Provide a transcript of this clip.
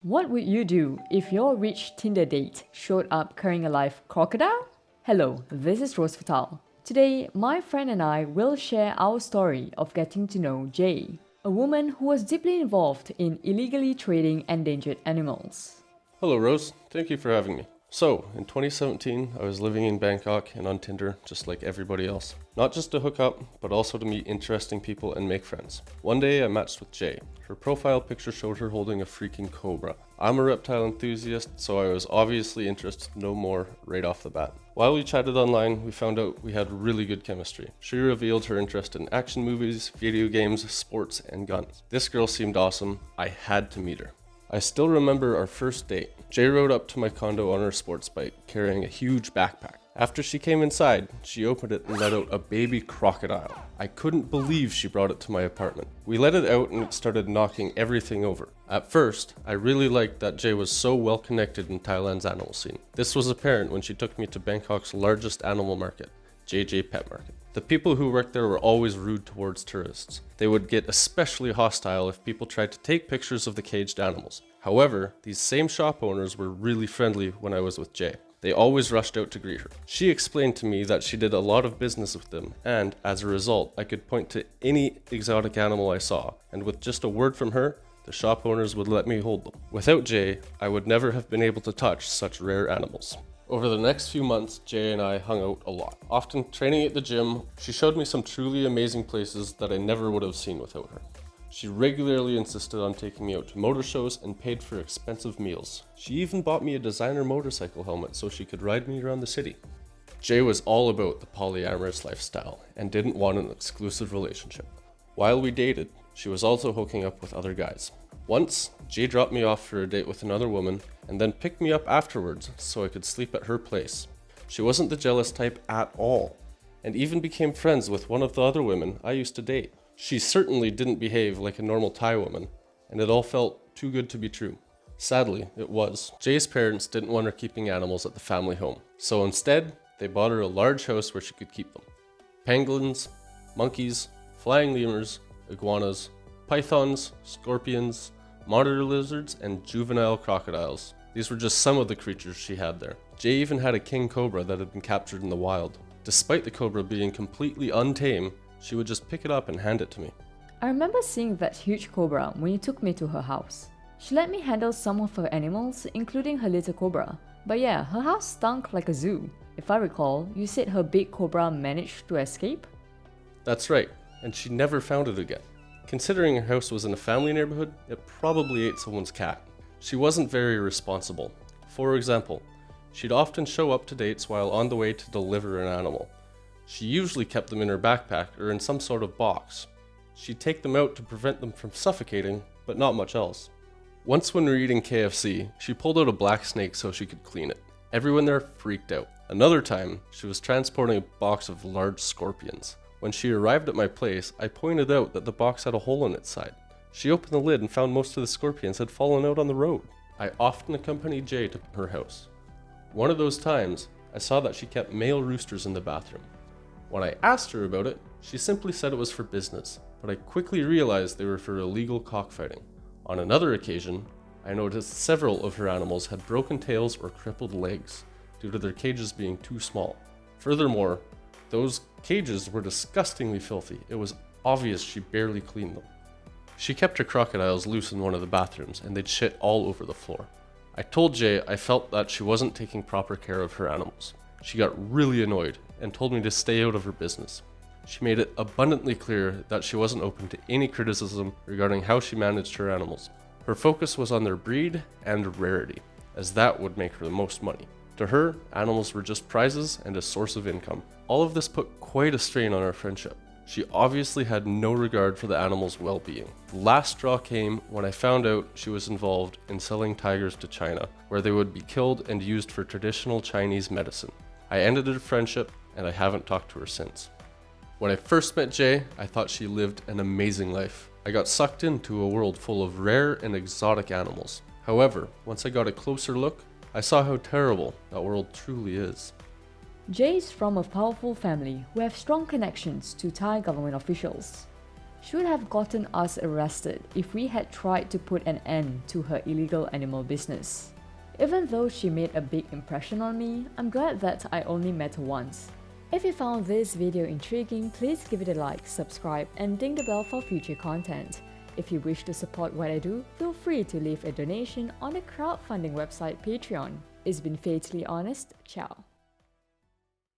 What would you do if your rich Tinder date showed up carrying a live crocodile? Hello, this is Rose Fatal. Today, my friend and I will share our story of getting to know Jay, a woman who was deeply involved in illegally trading endangered animals. Hello, Rose. Thank you for having me. So, in 2017, I was living in Bangkok and on Tinder, just like everybody else. Not just to hook up, but also to meet interesting people and make friends. One day, I matched with Jay. Her profile picture showed her holding a freaking cobra. I'm a reptile enthusiast, so I was obviously interested to know more right off the bat. While we chatted online, we found out we had really good chemistry. She revealed her interest in action movies, video games, sports, and guns. This girl seemed awesome. I had to meet her. I still remember our first date. Jay rode up to my condo on her sports bike, carrying a huge backpack. After she came inside, she opened it and let out a baby crocodile. I couldn't believe she brought it to my apartment. We let it out and it started knocking everything over. At first, I really liked that Jay was so well connected in Thailand's animal scene. This was apparent when she took me to Bangkok's largest animal market, JJ Pet Market. The people who worked there were always rude towards tourists. They would get especially hostile if people tried to take pictures of the caged animals. However, these same shop owners were really friendly when I was with Jay. They always rushed out to greet her. She explained to me that she did a lot of business with them, and as a result, I could point to any exotic animal I saw, and with just a word from her, the shop owners would let me hold them. Without Jay, I would never have been able to touch such rare animals. Over the next few months, Jay and I hung out a lot, often training at the gym. She showed me some truly amazing places that I never would have seen without her. She regularly insisted on taking me out to motor shows and paid for expensive meals. She even bought me a designer motorcycle helmet so she could ride me around the city. Jay was all about the polyamorous lifestyle and didn't want an exclusive relationship. While we dated, she was also hooking up with other guys. Once, Jay dropped me off for a date with another woman and then picked me up afterwards so I could sleep at her place. She wasn't the jealous type at all, and even became friends with one of the other women I used to date. She certainly didn't behave like a normal Thai woman, and it all felt too good to be true. Sadly, it was. Jay's parents didn't want her keeping animals at the family home, so instead, they bought her a large house where she could keep them. Pangolins, monkeys, flying lemurs, iguanas, pythons, scorpions, monitor lizards, and juvenile crocodiles. These were just some of the creatures she had there. Jay even had a king cobra that had been captured in the wild. Despite the cobra being completely untamed, she would just pick it up and hand it to me. I remember seeing that huge cobra when you took me to her house. She let me handle some of her animals, including her little cobra. But yeah, her house stunk like a zoo. If I recall, you said her big cobra managed to escape? That's right, and she never found it again. Considering her house was in a family neighborhood, it probably ate someone's cat. She wasn't very responsible. For example, she'd often show up to dates while on the way to deliver an animal. She usually kept them in her backpack or in some sort of box. She'd take them out to prevent them from suffocating, but not much else. Once when we were eating KFC, she pulled out a black snake so she could clean it. Everyone there freaked out. Another time, she was transporting a box of large scorpions. When she arrived at my place, I pointed out that the box had a hole in its side. She opened the lid and found most of the scorpions had fallen out on the road. I often accompanied Jay to her house. One of those times, I saw that she kept male roosters in the bathroom. When I asked her about it, she simply said it was for business, but I quickly realized they were for illegal cockfighting. On another occasion, I noticed several of her animals had broken tails or crippled legs due to their cages being too small. Furthermore, those cages were disgustingly filthy. It was obvious she barely cleaned them. She kept her crocodiles loose in one of the bathrooms and they'd shit all over the floor. I told Jay I felt that she wasn't taking proper care of her animals. She got really annoyed and told me to stay out of her business. She made it abundantly clear that she wasn't open to any criticism regarding how she managed her animals. Her focus was on their breed and rarity, as that would make her the most money. To her, animals were just prizes and a source of income. All of this put quite a strain on our friendship. She obviously had no regard for the animals' well-being. The last straw came when I found out she was involved in selling tigers to China, where they would be killed and used for traditional Chinese medicine. I ended the friendship, and I haven't talked to her since. When I first met Jay, I thought she lived an amazing life. I got sucked into a world full of rare and exotic animals. However, once I got a closer look, I saw how terrible that world truly is. Jay is from a powerful family who have strong connections to Thai government officials. should have gotten us arrested if we had tried to put an end to her illegal animal business. Even though she made a big impression on me, I'm glad that I only met her once. If you found this video intriguing, please give it a like, subscribe, and ding the bell for future content. If you wish to support what I do, feel free to leave a donation on the crowdfunding website Patreon. It's been fatally honest. Ciao.